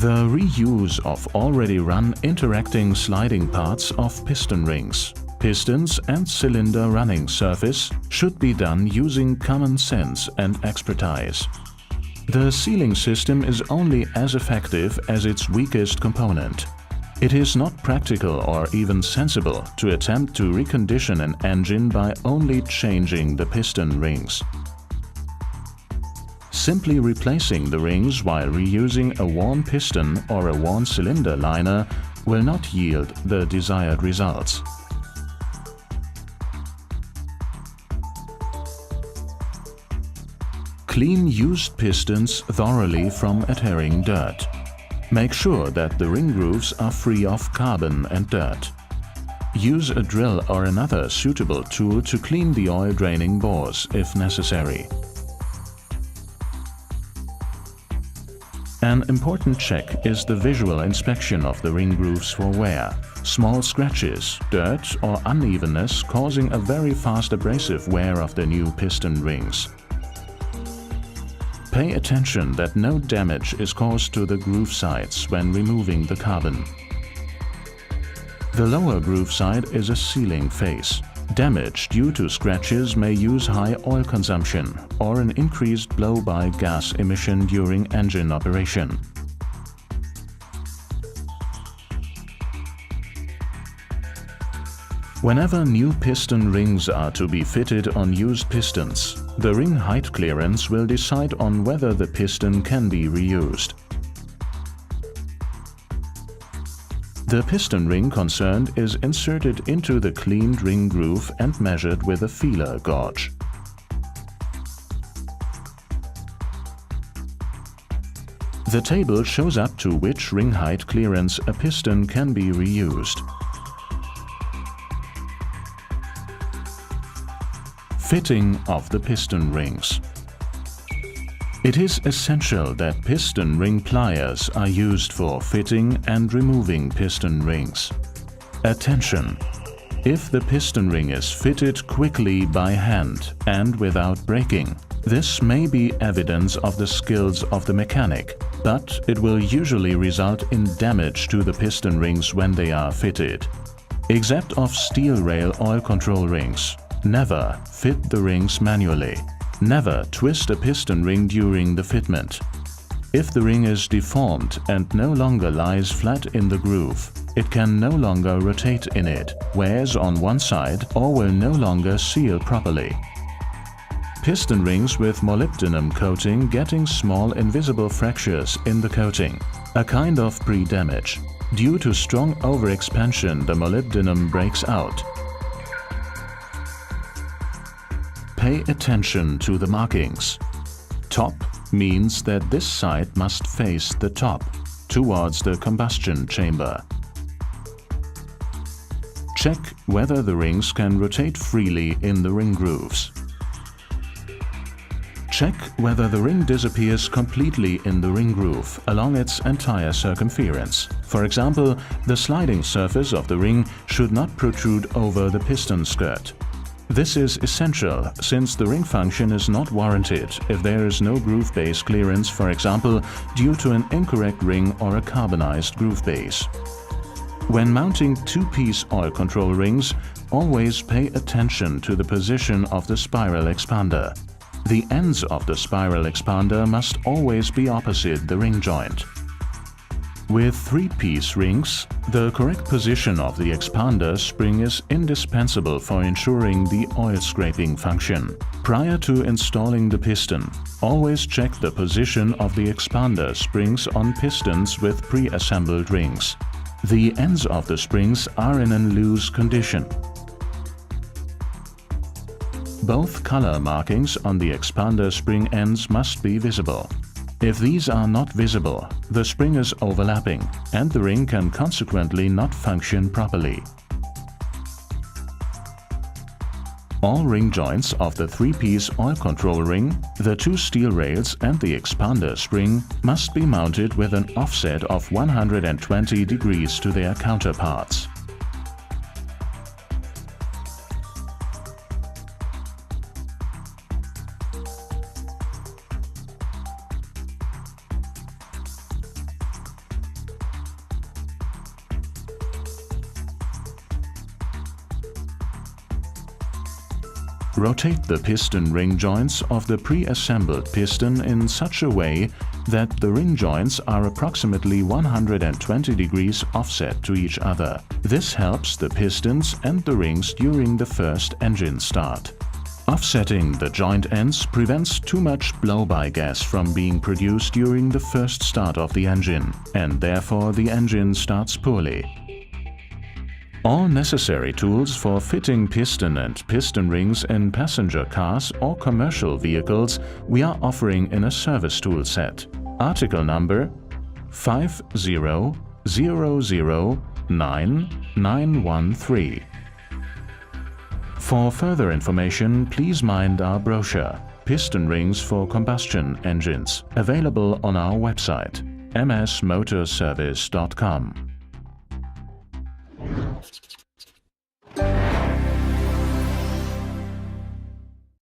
The reuse of already run interacting sliding parts of piston rings, pistons and cylinder running surface should be done using common sense and expertise. The sealing system is only as effective as its weakest component. It is not practical or even sensible to attempt to recondition an engine by only changing the piston rings. Simply replacing the rings while reusing a worn piston or a worn cylinder liner will not yield the desired results. Clean used pistons thoroughly from adhering dirt. Make sure that the ring grooves are free of carbon and dirt. Use a drill or another suitable tool to clean the oil-draining bores if necessary. An important check is the visual inspection of the ring grooves for wear, small scratches, dirt or unevenness causing a very fast abrasive wear of the new piston rings. Pay attention that no damage is caused to the groove sides when removing the carbon. The lower groove side is a sealing face. Damage due to scratches may use high oil consumption or an increased blow-by gas emission during engine operation. Whenever new piston rings are to be fitted on used pistons, the ring height clearance will decide on whether the piston can be reused. The piston ring concerned is inserted into the cleaned ring groove and measured with a feeler gauge. The table shows up to which ring height clearance a piston can be reused. Fitting of the piston rings. It is essential that piston ring pliers are used for fitting and removing piston rings. Attention! If the piston ring is fitted quickly by hand and without breaking, this may be evidence of the skills of the mechanic, but it will usually result in damage to the piston rings when they are fitted. Except of steel rail oil control rings, never fit the rings manually. Never twist a piston ring during the fitment. If the ring is deformed and no longer lies flat in the groove, it can no longer rotate in it, wears on one side or will no longer seal properly. Piston rings with molybdenum coating getting small invisible fractures in the coating, a kind of pre-damage. Due to strong overexpansion, the molybdenum breaks out. Pay attention to the markings. Top means that this side must face the top, towards the combustion chamber. Check whether the rings can rotate freely in the ring grooves. Check whether the ring disappears completely in the ring groove along its entire circumference. For example, the sliding surface of the ring should not protrude over the piston skirt. This is essential since the ring function is not warranted if there is no groove base clearance, for example, due to an incorrect ring or a carbonized groove base. When mounting two-piece oil control rings, always pay attention to the position of the spiral expander. The ends of the spiral expander must always be opposite the ring joint. With three-piece rings, the correct position of the expander spring is indispensable for ensuring the oil scraping function. Prior to installing the piston, always check the position of the expander springs on pistons with pre-assembled rings. The ends of the springs are in a loose condition. Both color markings on the expander spring ends must be visible. If these are not visible, the spring is overlapping and the ring can consequently not function properly. All ring joints of the 3-piece oil control ring, the 2 steel rails and the expander spring must be mounted with an offset of 120 degrees to their counterparts. Rotate the piston ring joints of the pre-assembled piston in such a way that the ring joints are approximately 120 degrees offset to each other. This helps the pistons and the rings during the first engine start. Offsetting the joint ends prevents too much blow-by gas from being produced during the first start of the engine, and therefore the engine starts poorly. All necessary tools for fitting piston and piston rings in passenger cars or commercial vehicles we are offering in a service tool set. Article number 500099913. For further information, please mind our brochure, Piston Rings for Combustion Engines, available on our website, msmotorservice.com.